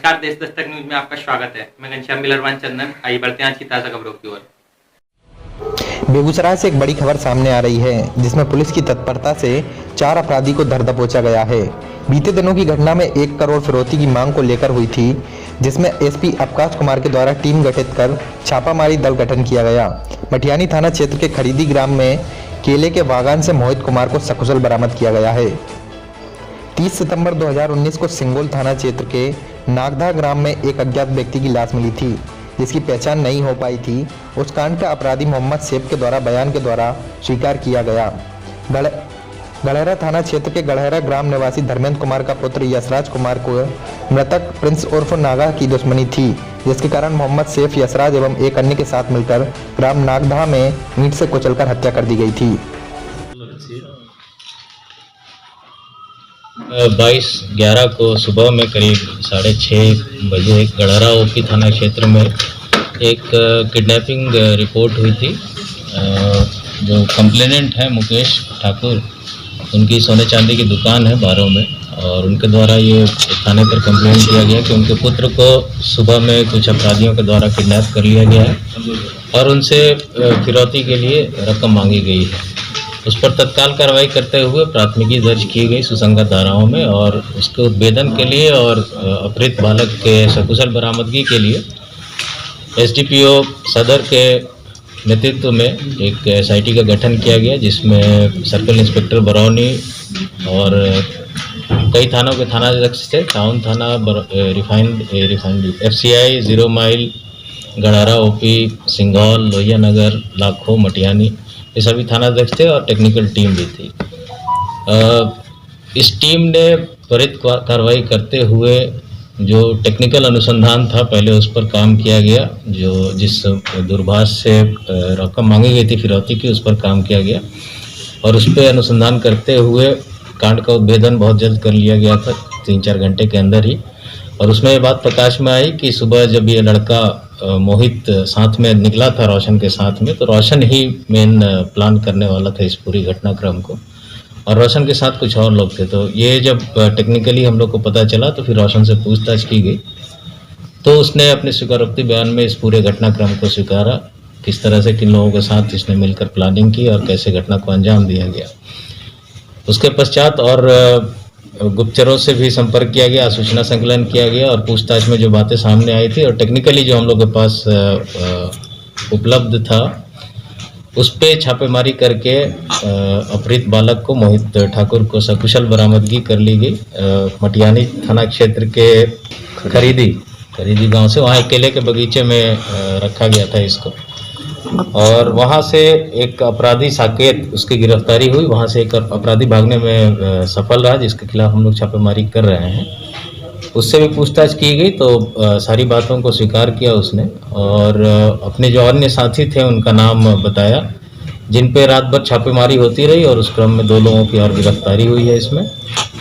नमस्कार, देश दस्तक न्यूज में आपका स्वागत है। मैं घनश्याम मिलरवान चंदन। आइए बढ़ते हैं आज की ताजा खबरों की ओर। बेगूसराय से एक बड़ी खबर सामने आ रही है, जिसमें पुलिस की तत्परता से 4 अपराधी को धर दबोचा गया है। बीते दिनों की घटना में 1 करोड़ फिरौती की मांग को लेकर हुई थी, जिसमें एसपी अवकाश कुमार के द्वारा टीम गठित कर छापामारी दल गठन किया गया। मटियानी थाना क्षेत्र के खरीदी ग्राम में केले के बागान से मोहित कुमार को सकुशल बरामद किया गया है। 30 सितंबर 2019 को सिंगोल थाना क्षेत्र के नागदा ग्राम में एक अज्ञात व्यक्ति की लाश मिली थी, जिसकी पहचान नहीं हो पाई थी। उस कांड का अपराधी मोहम्मद सेफ के द्वारा बयान के द्वारा स्वीकार किया गया। गढ़हरा थाना क्षेत्र के गढ़हरा ग्राम निवासी धर्मेंद्र कुमार का पुत्र यशराज कुमार को मृतक प्रिंस उर्फ नागा की दुश्मनी थी, जिसके कारण मोहम्मद सेफ, यशराज एवं एक अन्य के साथ मिलकर ग्राम नागदा में ईंट से कुचलकर हत्या कर दी गई थी। 22/11 को सुबह में करीब 6:30 बजे गढ़हरा ओपी थाना क्षेत्र में एक किडनैपिंग रिपोर्ट हुई थी। जो कंप्लेनेंट है मुकेश ठाकुर, उनकी सोने चांदी की दुकान है बारों में, और उनके द्वारा ये थाने पर कंप्लेंट किया गया कि उनके पुत्र को सुबह में कुछ अपराधियों के द्वारा किडनैप कर लिया गया है और उनसे फिरौती के लिए रकम मांगी गई है। उस पर तत्काल कार्रवाई करते हुए प्राथमिकी दर्ज की गई सुसंगत धाराओं में, और उसके उद्भेदन के लिए और अपहृत बालक के सकुशल बरामदगी के लिए एसडीपीओ सदर के नेतृत्व में एक एसआईटी का गठन किया गया, जिसमें सर्कल इंस्पेक्टर बरौनी और कई थानों के थानाध्यक्ष थे। टाउन थाना, refined FCI, 0 mile, Garhhara OP, Singaul, Lohia Nagar, लाखों, मटियानी, ये सभी थानाध्यक्ष थे और टेक्निकल टीम भी थी। इस टीम ने त्वरित कार्रवाई करते हुए जो टेक्निकल अनुसंधान था पहले उस पर काम किया गया। जिस दूरभाष से रकम मांगी गई थी फिरौती की, उस पर काम किया गया और उस पर अनुसंधान करते हुए कांड का उद्भेदन बहुत जल्द कर लिया गया था, 3-4 घंटे के अंदर ही। और उसमें ये बात प्रकाश में आई कि सुबह जब ये लड़का मोहित साथ में निकला था रोशन के साथ में, तो रोशन ही मेन प्लान करने वाला था इस पूरी घटनाक्रम को, और रोशन के साथ कुछ और लोग थे। तो ये जब टेक्निकली हम लोग को पता चला तो फिर रोशन से पूछताछ की गई, तो उसने अपने स्वीकारोक्ति बयान में इस पूरे घटनाक्रम को स्वीकारा, किस तरह से किन लोगों के साथ इसने मिलकर प्लानिंग की और कैसे घटना को अंजाम दिया गया। उसके पश्चात और गुप्तचरों से भी संपर्क किया गया, सूचना संकलन किया गया और पूछताछ में जो बातें सामने आई थी और टेक्निकली जो हम लोग के पास उपलब्ध था, उस पे छापेमारी करके अपहृत बालक को मोहित ठाकुर को सकुशल बरामदगी कर ली गई। मटियानी थाना क्षेत्र के खरीदी गांव से, वहाँ केले के बगीचे में रखा गया था इसको, और वहाँ से एक अपराधी साकेत, उसकी गिरफ्तारी हुई। वहाँ से एक अपराधी भागने में सफल रहा, जिसके खिलाफ हम लोग छापेमारी कर रहे हैं। उससे भी पूछताछ की गई तो सारी बातों को स्वीकार किया उसने, और अपने जो अन्य साथी थे उनका नाम बताया, जिन पे रात भर छापेमारी होती रही और उस क्रम में 2 लोगों की और गिरफ्तारी हुई है। इसमें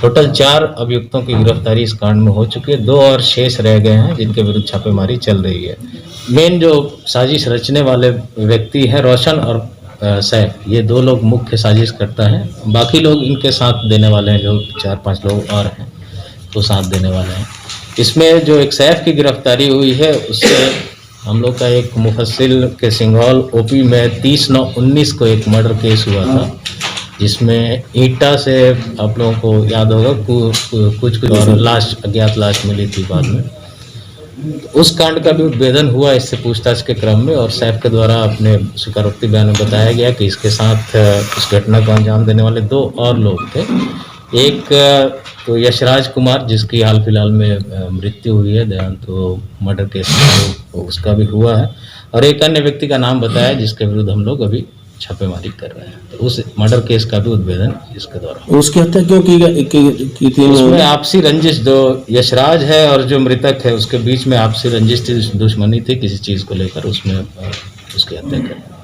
टोटल 4 अभियुक्तों की गिरफ्तारी इस कांड में हो चुकी है। 2 और शेष रह गए हैं जिनके विरुद्ध छापेमारी चल रही है। मेन जो साजिश रचने वाले व्यक्ति हैं रोशन और सैफ, ये 2 लोग मुख्य साजिश करता है। बाकी लोग इनके साथ देने वाले हैं, जो 4-5 लोग और हैं वो साथ देने वाले हैं। इसमें जो एक सैफ की गिरफ्तारी हुई है, उससे हम लोग का एक मुफस्सिल के सिंघौल ओपी में 30/9/19 को एक मर्डर केस हुआ था, जिसमें ईंटा से, आप लोगों को याद होगा, कुछ और अज्ञात लाश मिली थी बाद में। उस कांड का भी उद्भेदन हुआ इससे पूछताछ के क्रम में, और सैफ के द्वारा अपने स्वीकारोक्ति बयान में बताया गया कि इसके साथ उस घटना को अंजाम देने वाले 2 और लोग थे। एक तो यशराज कुमार, जिसकी हाल फिलहाल में मृत्यु हुई है, देहांत तो मर्डर केस उसका भी हुआ है, और एक अन्य व्यक्ति का नाम बताया जिसके विरुद्ध हम लोग अभी छापेमारी कर रहे हैं। तो उस मर्डर केस का भी उद्भेदन इसके द्वारा। उसकी हत्या क्यों की थी? उसमें आपसी रंजिश, जो यशराज है और जो मृतक है उसके बीच में आपसी रंजिश थी, दुश्मनी थी किसी चीज़ को लेकर, उसमें उसकी हत्या कर